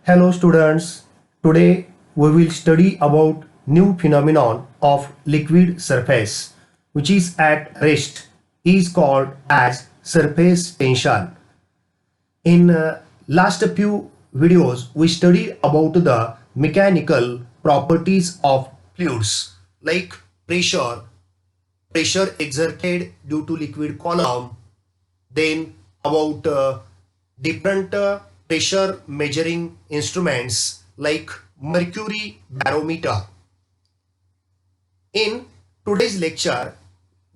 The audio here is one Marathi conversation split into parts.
Hello students, today we will study about new phenomenon of liquid surface which is at rest is called as surface tension. In last few videos we studied about the mechanical properties of fluids like pressure exerted due to liquid column, then about different pressure measuring instruments like mercury barometer. In today's lecture,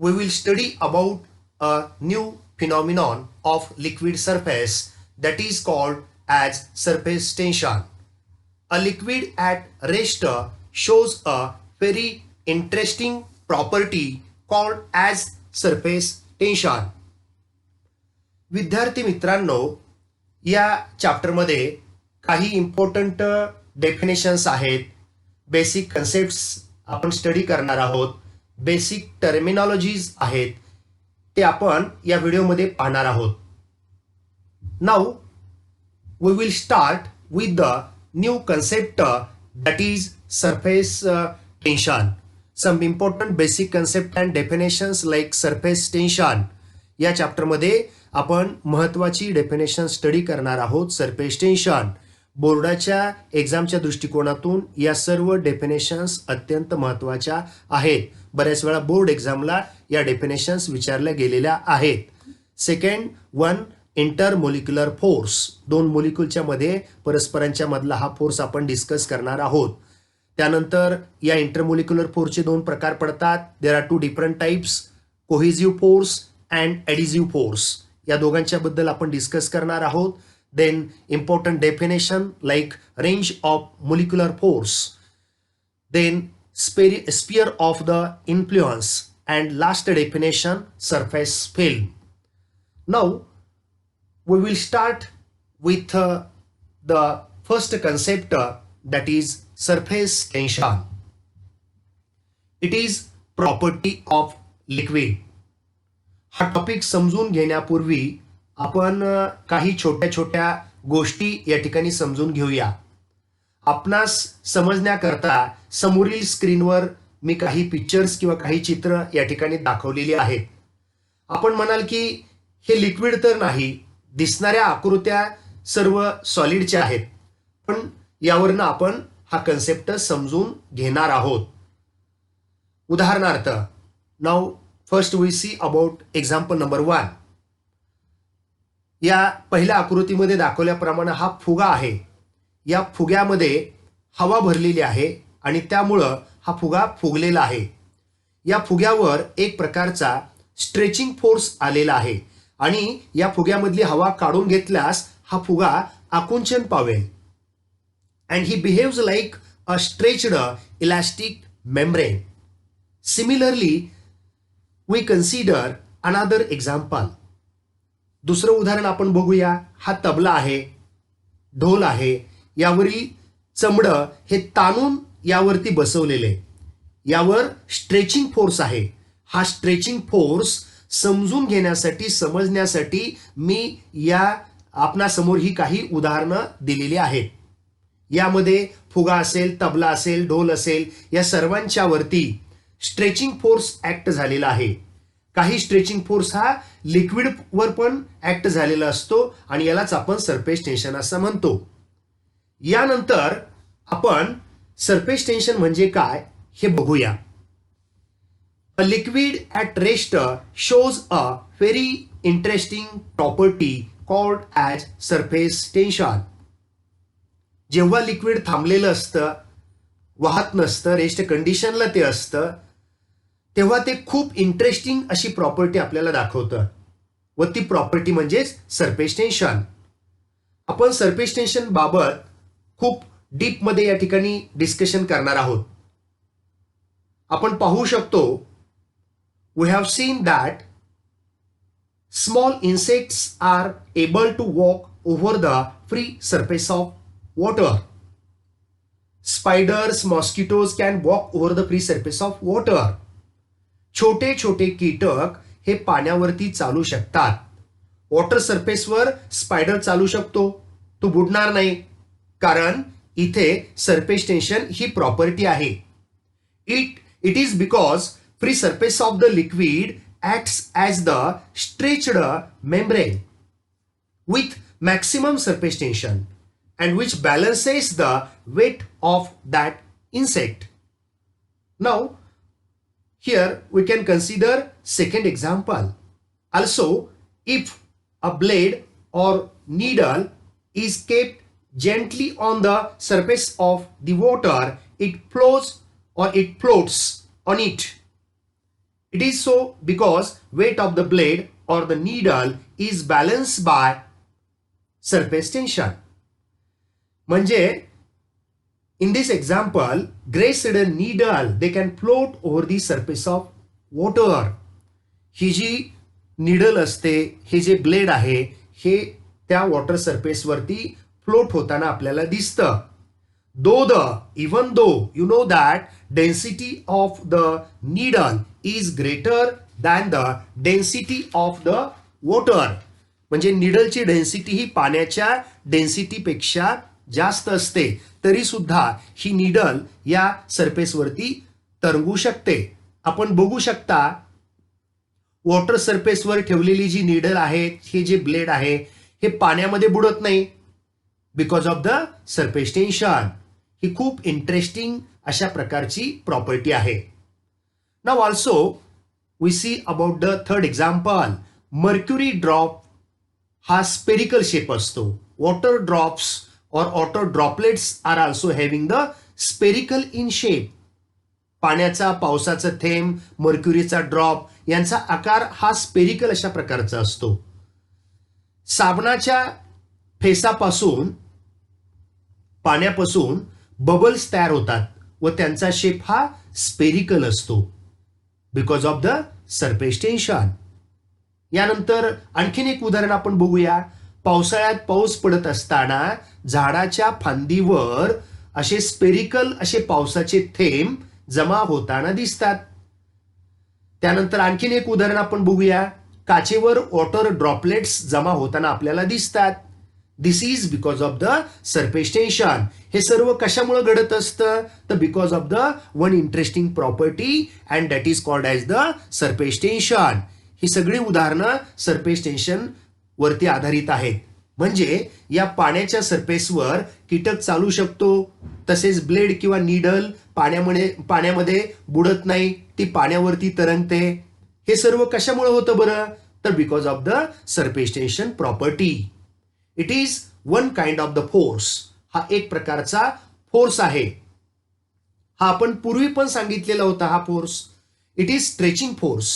we will study about a new phenomenon of liquid surface that is called as surface tension. A liquid at rest shows a very interesting property called as surface tension. विद्यार्थी मित्रांनो, या चॅप्टरमध्ये काही इम्पॉर्टंट डेफिनेशन्स आहेत, बेसिक कन्सेप्ट्स आपण स्टडी करणार आहोत, बेसिक टर्मिनॉलॉजीज आहेत, ते आपण या व्हिडिओमध्ये पाहणार आहोत. Now we will start with the new concept that is surface tension. Some important basic concept and definitions like surface tension. या चॅप्टर मध्ये आपण महत्त्वाची डेफिनेशन स्टडी करणार आहोत. सरफेस टेन्शन बोर्डाच्या एक्झामच्या दृष्टिकोनातून या सर्व डेफिनेशन्स अत्यंत महत्त्वाच्या आहेत. बऱ्याच वेळा बोर्ड एक्झामला या डेफिनेशन्स विचारल्या गेलेल्या आहेत. Second one, intermolecular force. दोन मोलिक्युलच्या मध्ये परस्परांच्या मधला हा फोर्स आपण डिस्कस करणार आहोत. त्यानंतर या इंटरमोलिक्युलर फोर्सचे दोन प्रकार पडतात. There are two different types, cohesive force and adhesive force. या दोघांच्या बद्दल आपण डिस्कस करणार आहोत. Then important definition like range of molecular force, then sphere of the influence and last definition surface film. Now we will start with the first concept that is surface tension. It is property of liquid. हा टॉपिक समजून घेण्यापूर्वी आपण काही छोट्या छोट्या गोष्टी या ठिकाणी समजून घेऊया. आपणास समजण्याकरता समोरील स्क्रीनवर मी काही पिक्चर्स किंवा काही चित्र या ठिकाणी दाखवलेली आहेत. आपण म्हणाल की हे लिक्विड तर नाही, दिसणाऱ्या आकृत्या सर्व सॉलिडच्या आहेत, पण यावरनं आपण हा कन्सेप्ट समजून घेणार आहोत. उदाहरणार्थ, now first we see about example number 1. या पहिल्या आकृतीमध्ये दाखवल्याप्रमाणे हा फुगा आहे. या फुग्यामध्ये हवा भरलेली आहे आणि त्यामुळं हा फुगा फुगलेला आहे. या फुग्यावर एक प्रकारचा स्ट्रेचिंग फोर्स आलेला आहे आणि या फुग्यामधली हवा काढून घेतल्यास हा फुगा आकुंचन पावेल. And he behaves like a stretched elastic membrane. Similarly we consider another example. दुसरं उदाहरण आपण बघूया. हा तबला आहे, ढोल आहे. यावरील चमडं हे ताणून यावरती बसवलेले, यावर स्ट्रेचिंग फोर्स आहे. हा स्ट्रेचिंग फोर्स समजून घेण्यासाठी, समजण्यासाठी मी या आपणासमोर ही काही उदाहरणं दिलेली आहेत. यामध्ये फुगा असेल, तबला असेल, ढोल असेल, या सर्वांच्या वरती स्ट्रेचिंग फोर्स ऍक्ट झालेला आहे. काही स्ट्रेचिंग फोर्स हा लिक्विड वर पण ऍक्ट झालेला असतो आणि यालाच आपण सरफेस टेन्शन असं म्हणतो. यानंतर आपण सरफेस टेन्शन म्हणजे काय हे बघूया. A liquid at rest shows a very interesting property called as surface tension. जेव्हा लिक्विड थांबलेलं असतं, वाहत नसतं, रेस्ट कंडिशनला ते असतं, तेव्हा ते खूप इंटरेस्टिंग अशी प्रॉपर्टी आपल्याला दाखवतं व ती प्रॉपर्टी म्हणजेच सरफेस टेन्शन. आपण सरफेस टेन्शन बाबत खूप डीप मध्ये या ठिकाणी डिस्कशन करणार आहोत. आपण पाहू शकतो, we have seen that small insects are able to walk over the free surface of water. Spiders, mosquitoes can walk over the free surface of water. छोटे छोटे कीटक हे पाण्यावरती चालू शकतात. वॉटर सरफेसवर स्पायडर चालू शकतो, तो बुडणार नाही. कारण इथे सरफेस टेन्शन ही प्रॉपर्टी आहे. It is because free surface of the liquid acts as the stretched membrane with maximum surface tension and which balances the weight of that insect. Now, here we can consider second example. Also, if a blade or needle is kept gently on the surface of the water, it flows or it floats on it. It is so because weight of the blade or the needle is balanced by surface tension. म्हणजे in this example, graced needle they can float over the surface of water. ही जी needle असते, हे जे blade आहे, हे त्या वॉटर सरफेस वरती फ्लोट होताना आपल्याला दिसतं. Even though you know that density of the needle is greater than the density of the water. म्हणजे निडलची डेन्सिटी ही पाण्याच्या डेन्सिटीपेक्षा जास्त असते, तरी सुद्धा ही निडल या सरफेसवरती तरंगू शकते. आपण बघू शकता वॉटर सरफेसवर ठेवलेली जी निडल आहे, हे जे ब्लेड आहे, हे पाण्यामध्ये बुडत नाही because of the surface tension. ही खूप इंटरेस्टिंग अशा प्रकारची प्रॉपर्टी आहे. Now also we see about the third example. Mercury drop हा स्पेरिकल शेप असतो. वॉटर ड्रॉप्स और water droplets are also having the spherical in shape. पाण्याचा, पावसाचा थेंब, मर्क्युरीचा ड्रॉप यांचा आकार हा स्पेरिकल अशा प्रकारचा असतो. साबणाच्या फेसापासून, पाण्यापासून बबल्स तयार होतात व त्यांचा शेप हा स्पेरिकल असतो because of the surface tension. यानंतर आणखीन एक उदाहरण आपण बघूया. पावसाळ्यात पाऊस पडत असताना झाडाच्या फांदीवर असे स्पेरिकल असे पावसाचे थेंब जमा होताना दिसतात. त्यानंतर आणखीन एक उदाहरण आपण बघूया. काचेवर वॉटर ड्रॉपलेट्स जमा होताना आपल्याला दिसतात. This is because of the surface tension. हे सर्व कशामुळे घडत असतं, तर because of the one interesting property and that is called as the surface tension. ही सगळी उदाहरणं सरफेस टेन्शन वरती आधारित आहेत. म्हणजे या पाण्याच्या कीटक चालू शकतो, तसेच ब्लेड किंवा नीडल पाण्यामध्ये बुडत नाही, ती पाण्यावरती तरंगते. हे सर्व कशामुळे होतं बरं, तर because of the surface tension property. It is one kind of the force. हा एक प्रकारचा फोर्स आहे. हा आपण पूर्वी पण सांगितलेला होता. हा force it is stretching force.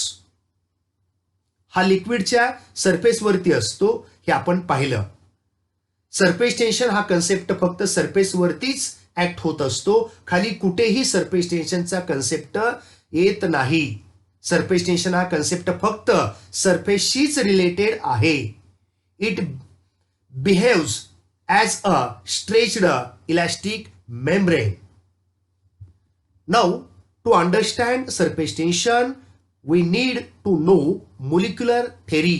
हा लिक्विडच्या सरफेसवरती असतो, हे आपण पाहिलं. सरफेस टेन्शन हा कन्सेप्ट फक्त सरफेसवरतीच ऍक्ट होत असतो, खाली कुठेही सरफेस टेन्शनचा कन्सेप्ट येत नाही. सरफेस टेन्शन हा कन्सेप्ट फक्त सरफेसशीच रिलेटेड आहे. It behaves as a stretched elastic membrane. Now to understand surface tension we need to know molecular theory.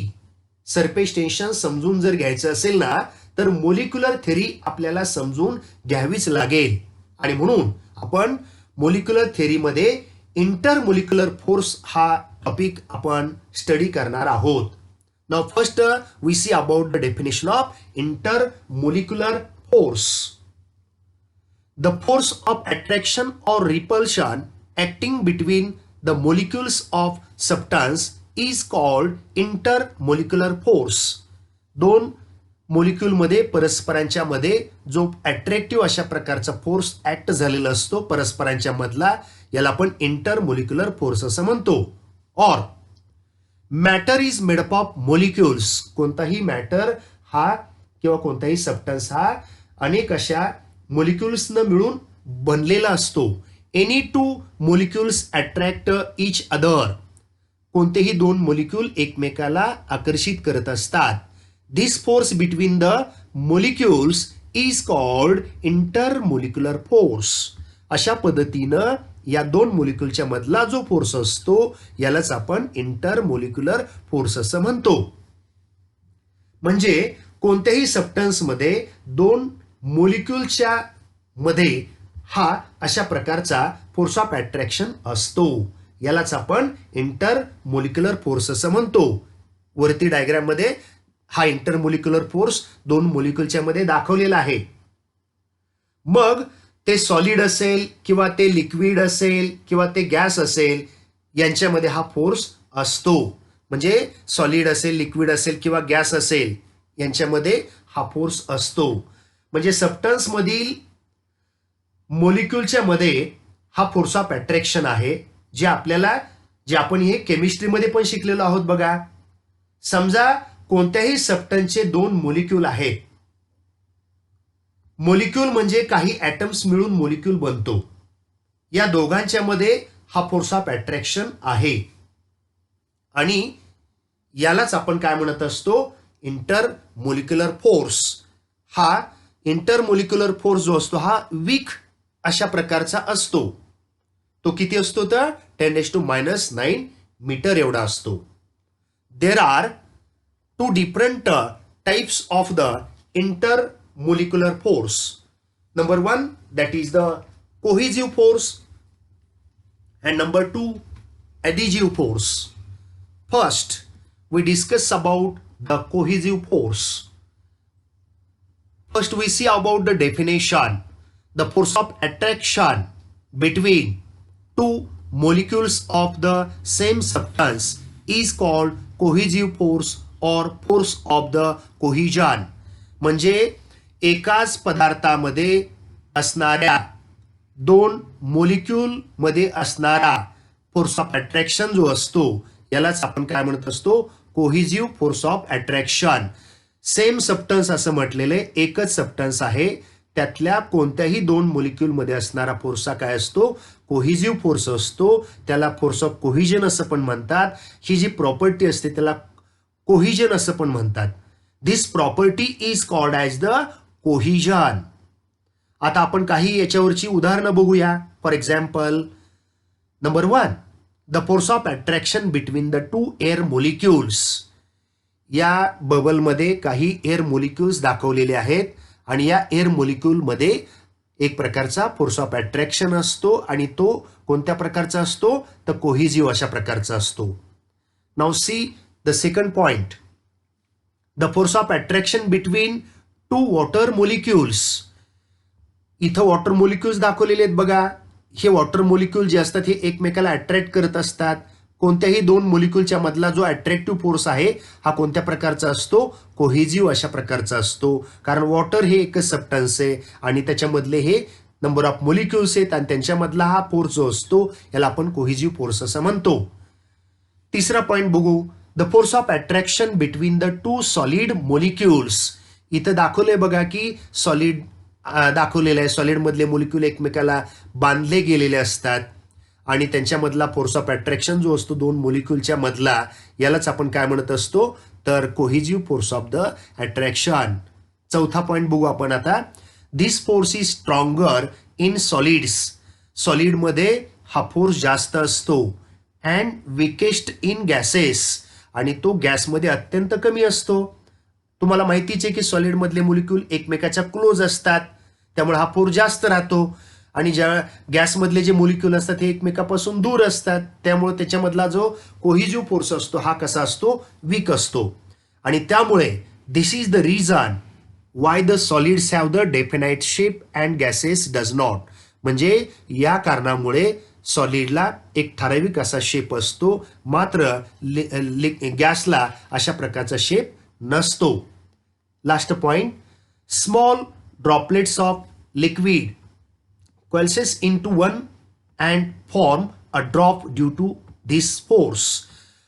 Surface tension समजून जर घ्यायचं असेल ना, तर मोलिक्युलर थेरी आपल्याला समजून घ्यावीच लागेल. आणि म्हणून आपण मोलिक्युलर थेरीमध्ये इंटरमोलिक्युलर फोर्स हा टॉपिक आपण स्टडी करणार आहोत. Now first we see about the definition of intermolecular force. The force of attraction और repulsion acting between the molecules of substance is called intermolecular force. दोन मोलिक्यूल मध्ये परस्परांच्या मध्ये जो अट्रॅक्टिव्ह अशा प्रकारचा फोर्स ऍक्ट झालेला असतो परस्परांच्या मधला, याला आपण इंटरमोलिक्युलर फोर्स असं म्हणतो. और matter is made up of molecules. कोणताही मॅटर हा किंवा कोणताही सबस्टन्स हा अनेक अशा मोलिक्युल्सनं मिळून बनलेला असतो. Any two molecules attract each other. कोणतेही दोन मोलिक्यूल एकमेकाला आकर्षित करत असतात. This force between the molecules is called intermolecular force. अशा पद्धतीनं या दोन मोलिक्यूलच्या मधला जो फोर्स असतो यालाच आपण इंटरमोलिक्युलर फोर्स असं म्हणतो. म्हणजे कोणत्याही सबस्टन्स मध्ये दोन मोलिक्युलच्या मध्ये हा अशा प्रकारचा फोर्स ऑफ अट्रॅक्शन असतो. यालाच आपण इंटरमोलिक्युलर फोर्स असं म्हणतो. वरती डायग्राम मध्ये हा इंटरमोलिक्युलर फोर्स दोन मोलिक्युलच्या मध्ये दाखवलेला आहे. मग ते सॉलिड असेल किंवा ते लिक्विड असेल किंवा ते गॅस असेल, यांच्यामध्ये हा फोर्स असतो. म्हणजे सॉलिड असेल, लिक्विड असेल किंवा गॅस असेल, यांच्यामध्ये हा फोर्स असतो. म्हणजे सबस्टन्स मधील मोलिक्युलच्या मध्ये हा फोर्स ऑफ अट्रॅक्शन आहे, जे आपण हे केमिस्ट्रीमध्ये पण शिकलेलो आहोत बघा. समजा कोणत्याही सबस्टन्सचे दोन मोलिक्यूल आहेत. मोलिक्यूल म्हणजे काही ॲटम्स मिळून मोलिक्यूल बनतो. या दोघांच्या मध्ये हा फोर्स ऑफ अट्रॅक्शन आहे आणि यालाच आपण काय म्हणत असतो, इंटरमोलिक्युलर फोर्स. हा इंटरमोलिक्युलर फोर्स जो असतो हा वीक अशा प्रकारचा असतो. तो किती असतो तर 10⁻⁹ मीटर एवढा असतो. There are two different types of the intermolecular force. Number one, that is the cohesive force, and number two, adhesive force. First, we discuss about the cohesive force. First, we see about the definition. The force of attraction between two molecules of the same substance is called cohesive force or force of the cohesion. म्हणजे एकाच पदार्थामध्ये असणाऱ्या दोन मोलिक्यूल मध्ये असणारा फोर्स ऑफ अट्रॅक्शन जो असतो, यालाच आपण काय म्हणत असतो, cohesive force of attraction. Same substance असं म्हटलेले, एकच सबस्टन्स आहे, त्यातल्या कोणत्याही दोन मोलिक्यूल मध्ये असणारा फोर्स काय असतो, कोहिजिव्ह फोर्स असतो. त्याला फोर्स ऑफ कोहिजन असं पण म्हणतात. ही जी प्रॉपर्टी असते त्याला कोहिजन असं पण म्हणतात. This property is called as the cohesion. आता आपण काही याच्यावरची उदाहरणं बघूया. For example, number 1, the force of attraction between the two air molecules. या बबलमध्ये काही एअर मोलिक्युल्स दाखवलेले आहेत आणि या एअर मोलिक्युलमध्ये एक प्रकारचा फोर्स ऑफ अट्रॅक्शन असतो आणि तो कोणत्या प्रकारचा असतो तर कोहिजिव्ह अशा प्रकारचा असतो. Now see the second point, the force of attraction between two water molecules. इथं वॉटर मोलिक्युल्स दाखवलेले आहेत बघा. हे वॉटर मोलिक्युल जे असतात हे एकमेकाला अट्रॅक्ट करत असतात. कोणत्याही दोन मोलिक्युलच्या मधला जो अट्रॅक्टिव्ह फोर्स आहे हा कोणत्या प्रकारचा असतो, कोहिजिव्ह अशा प्रकारचा असतो. कारण वॉटर हे एकच सबस्टन्स आहे आणि त्याच्यामधले हे नंबर ऑफ मोलिक्युल्स आहेत आणि त्यांच्यामधला हा फोर्स जो असतो याला आपण कोहिजिव्ह फोर्स असं म्हणतो. तिसरा पॉइंट बघू, the force of attraction between the two solid molecules. इथं दाखवलंय बघा की सॉलिड दाखवलेलं आहे. सॉलिड मधले मोलिक्युल एकमेकाला बांधले गेलेले असतात आणि त्यांच्यामधला फोर्स ऑफ अट्रॅक्शन जो असतो दोन मोलिक्युलच्या मधला, यालाच आपण काय म्हणत असतो तर cohesive force of the attraction. चौथा पॉइंट बघू आपण आता, this force is stronger in solids. सॉलिडमध्ये हा फोर्स जास्त असतो. अँड विकेस्ट इन गॅसेस, आणि तो गॅसमध्ये अत्यंत कमी असतो. तुम्हाला माहितीच आहे की सॉलिड मधले मोलिक्यूल एकमेकाच्या क्लोज असतात, त्यामुळे हा फोर्स जास्त राहतो. आणि ज्या गॅसमधले जे मोलिक्यूल असतात हे एकमेकापासून दूर असतात, त्यामुळे त्याच्यामधला जो कोहिजिव्ह फोर्स असतो हा कसा असतो, वीक असतो. आणि त्यामुळे this is the reason why the solids have the definite shape and gases does not. म्हणजे या कारणामुळे सॉलिडला एक ठराविक असा शेप असतो, मात्र गॅसला अशा प्रकारचा शेप नसतो. Last point, small droplets of liquid coalesce into one and form a drop due to this force.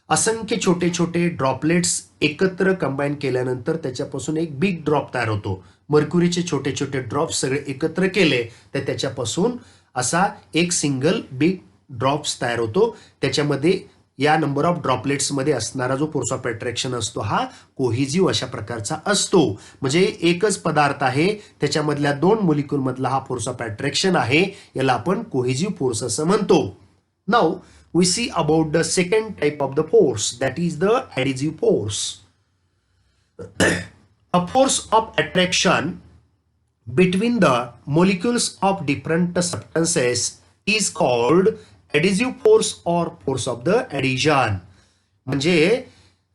असंख्य छोटे छोटे ड्रॉपलेट्स एकत्र कंबाईन केल्यानंतर त्याच्यापासून एक बिग ड्रॉप तयार होतो. मर्क्युरीचे छोटे छोटे ड्रॉप सगळे एकत्र केले तर त्याच्यापासून असा एक सिंगल बिग ड्रॉप्स तयार होतो. त्याच्यामध्ये या नंबर ऑफ ड्रॉपलेट्स मध्ये असणारा जो फोर्स ऑफ अट्रॅक्शन असतो हा कोहिजिव्ह अशा प्रकारचा असतो. म्हणजे एकच पदार्थ आहे, त्याच्यामधल्या दोन मोलिक्यूल मधला हा फोर्स ऑफ अट्रॅक्शन आहे, याला आपण कोहिजिव्ह फोर्स असं म्हणतो. Now we see about the second type of the force, that is the adhesive force. A force of attraction between the molecules of different substances is called adhesive force or force of the adhesion. म्हणजे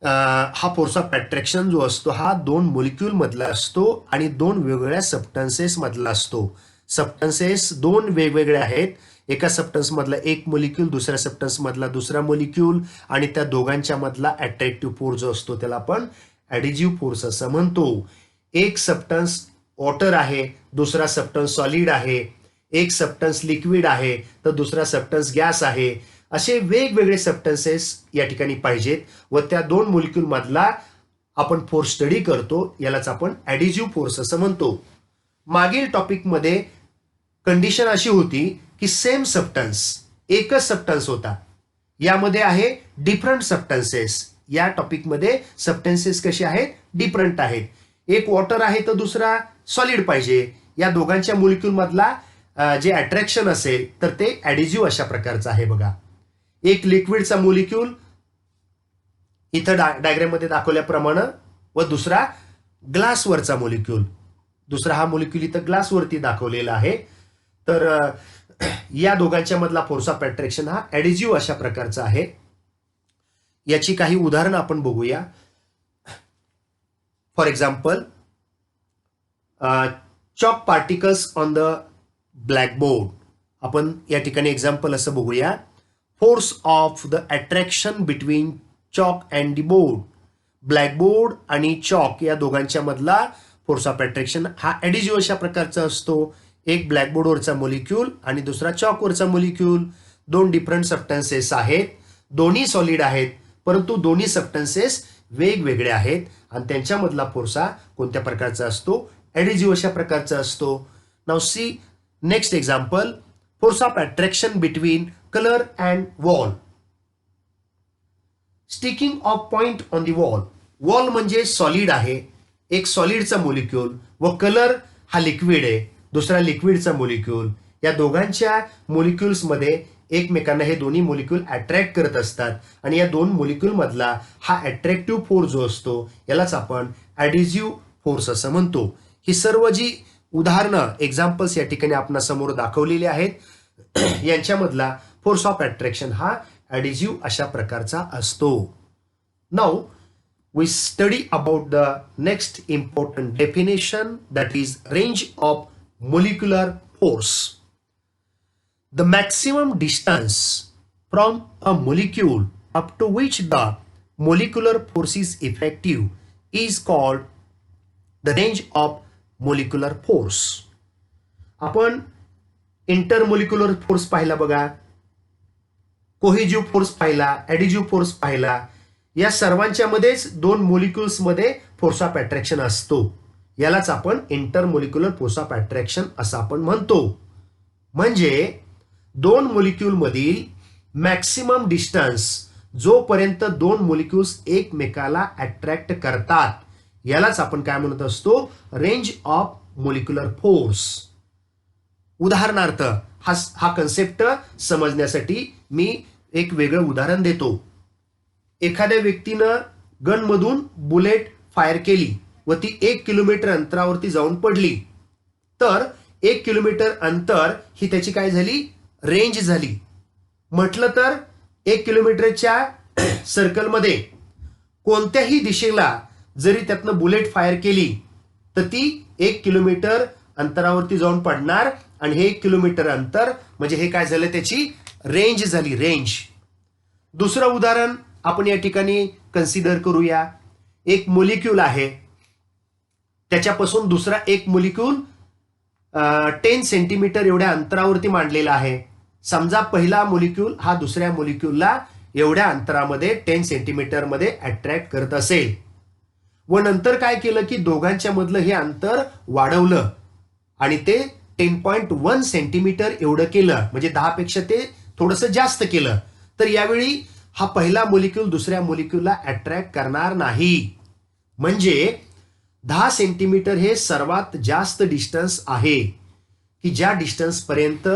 हा फोर्स ऑफ अट्रॅक्शन जो असतो हा दोन मोलिक्यूल मधला असतो आणि दोन वेगवेगळ्या सबस्टन्सेस मधला असतो. सबस्टन्सेस दोन वेगवेगळे आहेत. एका सबस्टन्स मधला एक मोलिक्यूल, दुसऱ्या सबस्टन्स मधला दुसरा मोलिक्यूल, आणि त्या दोघांच्या मधला अट्रॅक्टिव्ह फोर्स जो असतो त्याला आपण ॲडिजिव्ह फोर्स असं म्हणतो. एक सबस्टन्स वॉटर आहे, दुसरा सबस्टन्स सॉलिड आहे. एक सबस्टन्स लिक्विड आहे तर दुसरा सबस्टन्स गॅस आहे. असे वेगवेगळे सबस्टन्सेस या ठिकाणी पाहिजेत व त्या दोन मोलिक्यूल मधला आपण फोर्स स्टडी करतो, यालाच आपण ॲडिजिव्ह फोर्स असं म्हणतो. मागील टॉपिकमध्ये कंडिशन अशी होती की सेम सबस्टन्स, एकच सबस्टन्स होता, यामध्ये आहे डिफरंट सबस्टन्सेस. या टॉपिकमध्ये सबस्टन्सेस कसे आहेत, डिफरंट आहेत. एक वॉटर आहे तर दुसरा सॉलिड पाहिजे. या दोघांच्या मोलिक्यूल मधला जे अट्रॅक्शन असेल तर ते ॲडिजिव्ह अशा प्रकारचं आहे. बघा, एक लिक्विडचा मोलिक्यूल इथं डायग्राम मध्ये दाखवल्याप्रमाणे व दुसरा ग्लासवरचा मोलिक्यूल. दुसरा हा मोलिक्यूल इथं ग्लासवरती दाखवलेला आहे. तर या दोघांच्या मधला फोर्स ऑफ अट्रॅक्शन हा ॲडिजिव्ह अशा प्रकारचा आहे. याची काही उदाहरणं आपण बघूया. For example, chalk particles on the blackboard. आपण या ठिकाणी एक्झाम्पल असं बघूया. Force of the attraction between chalk and the board. Blackboard आणि चॉक या दोघांच्या मधला फोर्स ऑफ अट्रॅक्शन हा ॲडिजिव्ह अशा प्रकारचा असतो. एक ब्लॅकबोर्डवरचा मोलिक्यूल आणि दुसरा चॉकवरचा मोलिक्यूल. दोन डिफरंट सबस्टन्सेस आहेत, दोन्ही सॉलिड आहेत, परंतु दोन्ही सबस्टन्सेस वेगवेगळे आहेत आणि त्यांच्यामधला फोर्स हा कोणत्या प्रकारचा असतो, ॲडिजिव्ह अशा प्रकारचा असतो. Now see next example, force of attraction between colour and wall. Sticking of point on the wall. Wall म्हणजे सॉलिड आहे, एक सॉलिडचा मोलिक्यूल, व कलर हा लिक्विड आहे, दुसरा लिक्विडचा मोलिक्यूल. या दोघांच्या मोलिक्युल्समध्ये एकमेकांना हे दोन्ही मोलिक्यूल अट्रॅक्ट करत असतात आणि या दोन मोलिक्यूल मधला हा अट्रॅक्टिव्ह फोर्स जो असतो यालाच आपण ॲडिजिव्ह फोर्स असं म्हणतो. ही सर्व जी उदाहरणं, एक्झाम्पल्स या ठिकाणी आपल्या समोर दाखवलेली आहेत, यांच्यामधला फोर्स ऑफ अट्रॅक्शन हा ॲडिजिव्ह अशा प्रकारचा असतो. Now we study about the next important definition, that is range of molecular force. The maximum distance from a molecule up to which the molecular force is effective is called the range of molecular force. आपण इंटरमोलिक्युलर फोर्स पाहिला बघा, कोहेजिव्ह फोर्स पाहिला, ॲडिजिव्ह फोर्स पाहिला. या सर्वांच्या मध्येच दोन मोलिक्युल्स मध्ये फोर्स ऑफ अट्रॅक्शन असतो. यालाच आपण इंटरमोलिक्युलर फोर्स ऑफ अट्रॅक्शन असं आपण म्हणतो. म्हणजे दोन मोलिक्यूल मधील मॅक्सिमम डिस्टन्स जोपर्यंत दोन मोलिक्युल्स एकमेकाला अट्रॅक्ट करतात यालाच आपण काय म्हणत असतो, रेंज ऑफ मोलिक्युलर फोर्स. उदाहरणार्थ हा कन्सेप्ट समजण्यासाठी मी एक वेगळं उदाहरण देतो. एखाद्या व्यक्तीनं गनमधून बुलेट फायर केली व ती 1 किलोमीटर अंतरावरती जाऊन पडली. तर 1 किलोमीटर अंतर ही त्याची काय झाली, रेंज झाली. म्हटलं तर 1 किलोमीटरच्या सर्कलमध्ये कोणत्याही दिशेला जरी त्यातनं बुलेट फायर केली तर ती 1 किलोमीटर अंतरावरती जाऊन पडणार आणि हे 1 किलोमीटर अंतर म्हणजे हे काय झालं, त्याची रेंज झाली, रेंज. दुसरं उदाहरण आपण या ठिकाणी कन्सिडर करूया. एक मोलिक्यूल आहे, त्याच्यापासून दुसरा एक मोलिक्यूल 10 सेंटीमीटर एवढ्या अंतरावरती मांडलेला आहे. समजा पहिला मोलिक्यूल हा दुसऱ्या मोलिक्यूलला एवढ्या अंतरामध्ये 10 सेंटीमीटर मध्ये अट्रॅक्ट करत असेल व नंतर काय केलं की दोघांच्या मधलं हे अंतर वाढवलं आणि ते 10.1 सेंटीमीटर एवढं केलं, म्हणजे 10 पेक्षा ते थोडंसं जास्त केलं. तर यावेळी हा पहिला मोलिक्यूल दुसऱ्या मोलिक्यूलला अट्रॅक्ट करणार नाही. म्हणजे 10 सेंटीमीटर हे सर्वात जास्त डिस्टन्स आहे की ज्या डिस्टन्स पर्यंत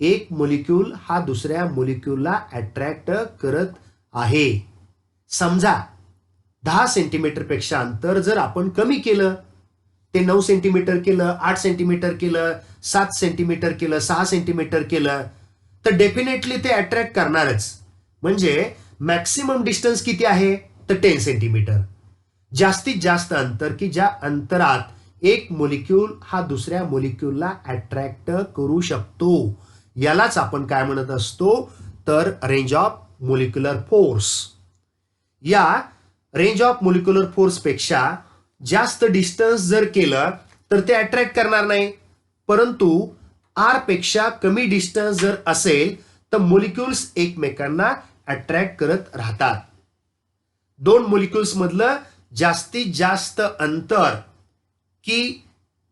एक मोलिक्यूल हा दुसऱ्या मोलिक्यूलला अट्रॅक्ट करत आहे. समजा 10 सेंटीमीटर पेक्षा अंतर जर आपण कमी केलं ते 9 सेंटीमीटर केलं, 8 सेंटीमीटर केलं, 7 सेंटीमीटर केलं, 6 सेंटीमीटर केलं, तर डेफिनेटली ते अट्रॅक्ट करणारच. म्हणजे मॅक्सिमम डिस्टन्स किती आहे, तर 10 सेंटीमीटर. जास्तीत जास्त अंतर की ज्या अंतरात एक मोलिक्यूल हा दुसऱ्या मोलिक्यूलला अट्रॅक्ट करू शकतो, यालाच आपण काय म्हणत असतो, तर रेंज ऑफ मोलिक्युलर फोर्स. या रेंज ऑफ मोलिक्युलर फोर्स पेक्षा जास्त डिस्टन्स जर केलं तर ते अट्रॅक्ट करणार नाही. परंतु आर पेक्षा कमी डिस्टन्स जर असेल तर मोलिक्युल्स एकमेकांना अट्रॅक्ट करत राहतात. दोन मोलिक्युल्स मधलं जास्तीत जास्त अंतर की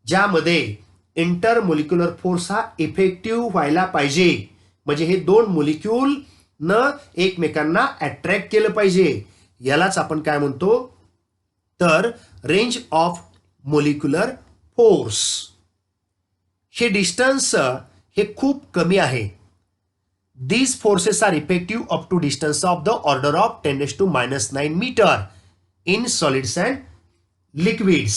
ज्यामध्ये इंटर मोलिक्युलर फोर्स हा इफेक्टिव्ह व्हायला पाहिजे, म्हणजे हे दोन मोलिक्यूल न एकमेकांना अट्रॅक्ट केलं पाहिजे, यालाच आपण काय म्हणतो, तर रेंज ऑफ मोलिक्युलर फोर्स. हे डिस्टन्स हे खूप कमी आहे. These forces are effective up to distance of the order of 10⁻⁹ meter in solids and liquids.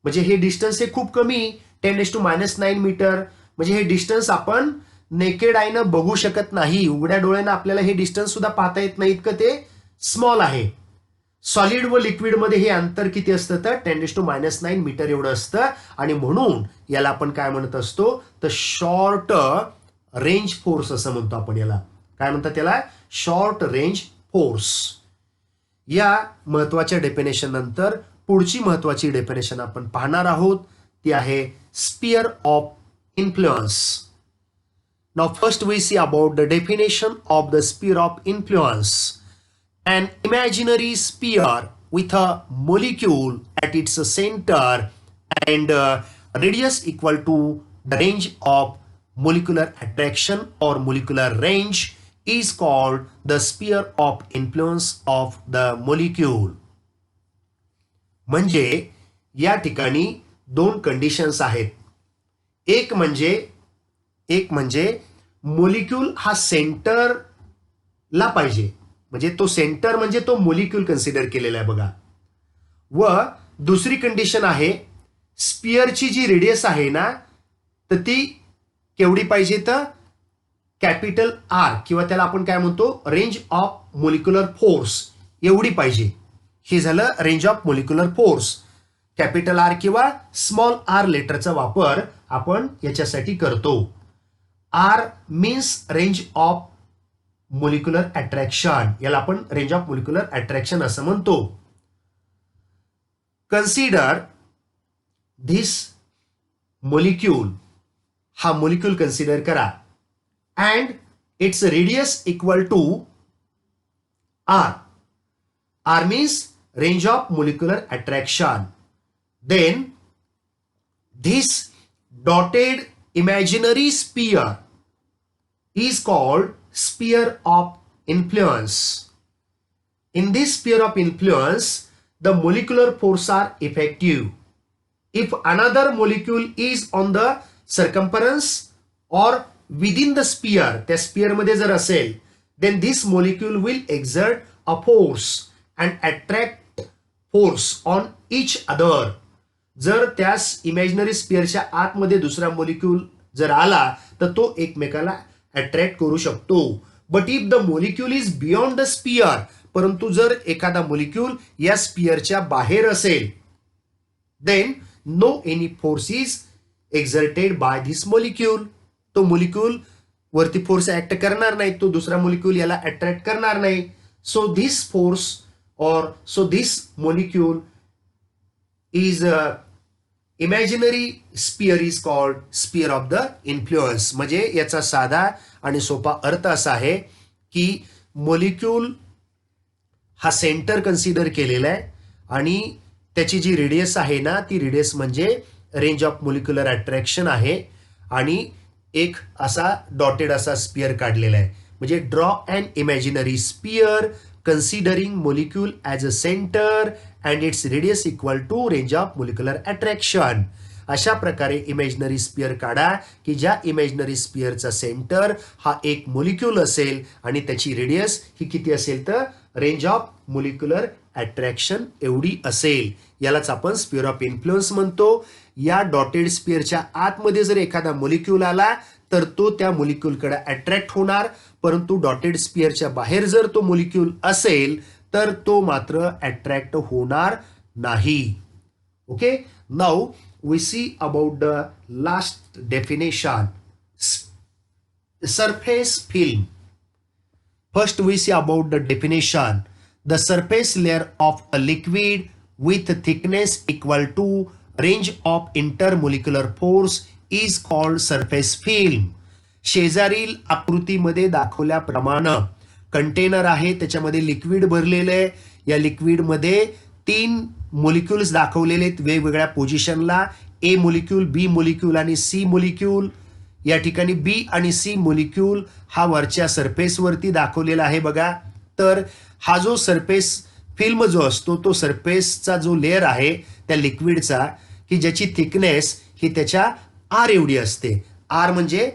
म्हणजे हे डिस्टन्स हे खूप कमी 10⁻⁹ मीटर. म्हणजे हे डिस्टन्स आपण नेकेड आयनं बघू शकत नाही, उघड्या डोळ्यानं आपल्याला हे डिस्टन्स सुद्धा पाहता येत नाही, इतकं ते स्मॉल आहे. सॉलिड व लिक्विड मध्ये हे अंतर किती असतं, तर 10⁻⁹ मीटर एवढं असतं. आणि म्हणून याला आपण काय म्हणत असतो, तर शॉर्ट रेंज फोर्स असं म्हणतो आपण याला. काय म्हणतात त्याला, शॉर्ट रेंज फोर्स. या महत्वाच्या डेफिनेशन नंतर पुढची महत्वाची डेफिनेशन आपण पाहणार आहोत, ती आहे sphere of influence. Now first we see about the definition of the sphere of influence. An imaginary sphere with a molecule at its center and radius equal to the range of molecular attraction or molecular range is called the sphere of influence of the molecule. म्हणजे या ठिकाणी दोन कंडिशन्स आहेत. एक म्हणजे मोलिक्यूल हा सेंटरला पाहिजे, म्हणजे तो सेंटर म्हणजे तो मोलिक्यूल कन्सिडर केलेला आहे बघा. व दुसरी कंडिशन आहे स्पियरची जी रेडियस आहे ना, तर ती केवढी पाहिजे, तर कॅपिटल आर किंवा त्याला आपण काय म्हणतो, रेंज ऑफ मोलिक्युलर फोर्स एवढी पाहिजे. हे झालं range of molecular force. Capital R किंवा स्मॉल आर लेटरचा वापर आपण याच्यासाठी करतो. R means range of molecular attraction, याला आपण रेंज ऑफ मोलिक्युलर अट्रॅक्शन असं म्हणतो. कन्सिडर धिस मोलिक्यूल, हा मोलिक्यूल कन्सिडर करा, and its radius equal to R. R means range of molecular attraction. Then this dotted imaginary sphere is called sphere of influence. In this sphere of influence, the molecular forces are effective. If another molecule is on the circumference or within the sphere, त्या sphere मध्ये जर असेल, then this molecule will exert a force and attract force on each other. जर त्या इमॅजिनरी स्पियरच्या आतमध्ये दुसरा मोलिक्यूल जर आला तर तो एकमेकाला अट्रॅक्ट करू शकतो. But if the molecule is beyond the sphere, परंतु जर एखादा मोलिक्यूल या स्पियरच्या बाहेर असेल, then no any force is exerted by this molecule. तो मोलिक्यूल वरती फोर्स ऍक्ट करणार नाही, तो दुसरा मोलिक्यूल याला अट्रॅक्ट करणार नाही. So this force or so this molecule is imaginary sphere is called sphere of the influence. म्हणजे याचा साधा आणि सोपा अर्थ असा आहे की मोलिक्यूल हा सेंटर कन्सिडर केलेला आहे आणि त्याची जी रेडियस आहे ना, ती रेडियस म्हणजे रेंज ऑफ मोलिक्युलर अट्रॅक्शन आहे. आणि एक असा डॉटेड असा स्पियर काढलेला आहे. म्हणजे draw an imaginary sphere considering molecule as a center and its radius equal to range of molecular attraction. अशा प्रकारे इमॅजिनरी स्पियर काढा की ज्या इमॅजिनरी स्पियरचा सेंटर हा एक मोलिक्यूल असेल आणि त्याची रेडियस ही किती असेल, तर रेंज ऑफ मोलिक्युलर अट्रॅक्शन एवढी असेल. यालाच आपण स्पिअर ऑफ इन्फ्लुअन्स म्हणतो. या डॉटेड स्पिअरच्या आतमध्ये जर एखादा मोलिक्यूल आला तर तो त्या मोलिक्यूलकडे अट्रॅक्ट होणार, परंतु डॉटेड स्पिअरच्या बाहेर जर तो मोलिक्यूल असेल तर तो मात्र अट्रॅक्ट होणार नाही. Okay, now we see about the last definition, surface film. First we see about the definition. The surface layer of a liquid with thickness equal to range of intermolecular force is called surface film. शेजारील आकृतीमध्ये दाखवल्याप्रमाणे कंटेनर आहे, त्याच्यामध्ये लिक्विड भरलेलं आहे. या लिक्विडमध्ये 3 मोलिक्युल्स दाखवलेले आहेत वेगवेगळ्या पोझिशनला, ए मोलिक्यूल, बी मोलिक्यूल आणि सी मोलिक्यूल. या ठिकाणी बी आणि सी मोलिक्यूल हा वरच्या सरफेसवरती दाखवलेला आहे बघा. तर हा जो सरफेस फिल्म जो असतो तो सरफेसचा जो लेअर आहे त्या लिक्विडचा की ज्याची थिकनेस ही त्याच्या आर एवढी असते. आर म्हणजे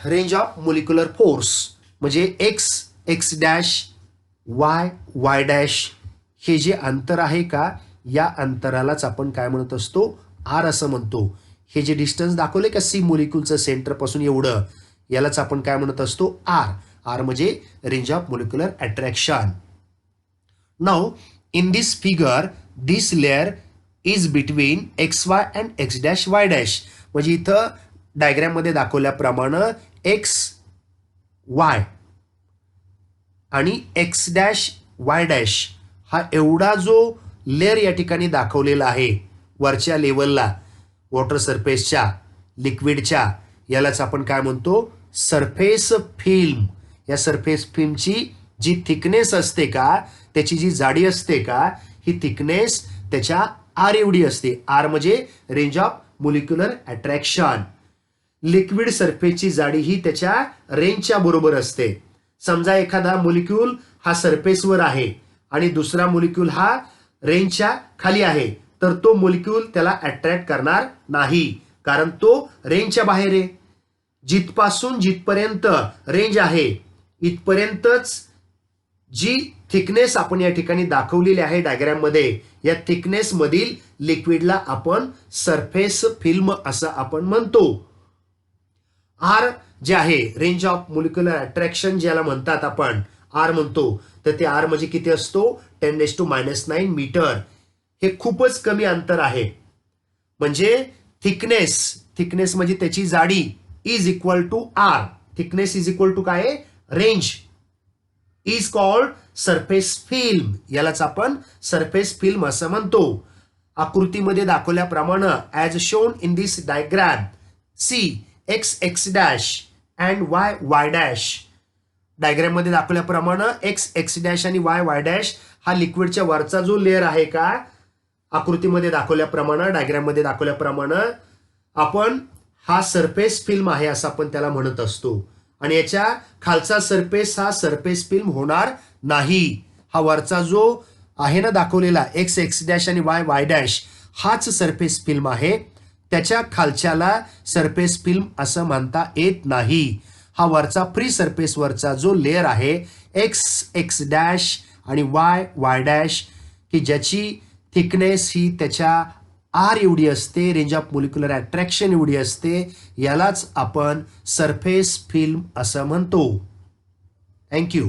रेंज ऑफ मोलिक्युलर फोर्स, म्हणजे x, X dash, Y, Y dash हे जे अंतर आहे का या अंतरालाच आपण काय म्हणत असतो, आर असं म्हणतो. हे जे डिस्टन्स दाखवले का सी मोलिक्यूलचं सेंटर पासून एवढं, यालाच आपण काय म्हणत असतो, आर. आर म्हणजे range of molecular attraction. Now in this figure this layer is between x Y and x dash Y dash. म्हणजे इथं डायग्राम मध्ये दाखवल्याप्रमाणे एक्स वाय आणि एक्स डॅश वाय डॅश हा एवढा जो लेअर या ठिकाणी दाखवलेला आहे वरच्या लेवलला वॉटर सरफेसच्या लिक्विडच्या, यालाच आपण काय म्हणतो, सरफेस फिल्म. या सरफेस फिल्मची जी थिकनेस असते का, त्याची जी जाडी असते का, ही थिकनेस त्याच्या आर एवढी असते. आर म्हणजे range of molecular attraction. Liquid सरफेसची जाडी ही त्याच्या रेंजच्या बरोबर असते. समजा एखादा मोलिक्यूल हा सरफेसवर आहे आणि दुसरा मोलिक्यूल हा रेंजच्या खाली आहे, तर तो मोलिक्यूल त्याला अट्रॅक्ट करणार नाही, कारण तो रेंजच्या बाहेर आहे. जिथपासून जिथपर्यंत रेंज आहे इथपर्यंतच जी थिकनेस आपण या ठिकाणी दाखवलेली आहे डायग्राम मध्ये, या थिकनेस मधील लिक्विडला आपण सरफेस फिल्म असं आपण म्हणतो. आर जे आहे रेंज ऑफ मोलिक्युलर अट्रॅक्शन ज्याला म्हणतात आपण आर म्हणतो, तर ते आर म्हणजे किती असतो, 10⁻⁹ मीटर. हे खूपच कमी अंतर आहे. म्हणजे थिकनेस म्हणजे त्याची जाडी is equal to R. Thickness is equal to काय, range is called surface film. यालाच आपण सरफेस फिल्म असं म्हणतो. आकृतीमध्ये दाखवल्याप्रमाणे as shown in this diagram, see X X dash and Y Y dash. Diagram मध्ये दाखवल्याप्रमाणे एक्स एक्स डॅश आणि वाय वाय डॅश हा लिक्विडच्या वरचा जो लेअर आहे का, आकृतीमध्ये दाखवल्याप्रमाणे डायग्राम मध्ये दाखवल्याप्रमाणे आपण हा सरफेस फिल्म आहे असं आपण त्याला म्हणत असतो. आणि याच्या खालचा सरफेस हा सरफेस फिल्म होणार नाही. हा वरचा जो आहे ना दाखवलेला एक्स एक्स डॅश आणि वाय वाय डॅश हाच सरफेस फिल्म आहे. त्याच्या खालच्याला सरफेस फिल्म असं म्हणता येत नाही. हा वरचा फ्री सरफेस वरचा जो लेअर आहे एक्स एक्स डॅश आणि वाय वाय डॅश की ज्याची थिकनेस ही त्याच्या आर एवढी असते, रेंज ऑफ मोलिक्युलर अट्रॅक्शन एवढी असते, यालाच आपण सरफेस फिल्म असं म्हणतो. थँक्यू.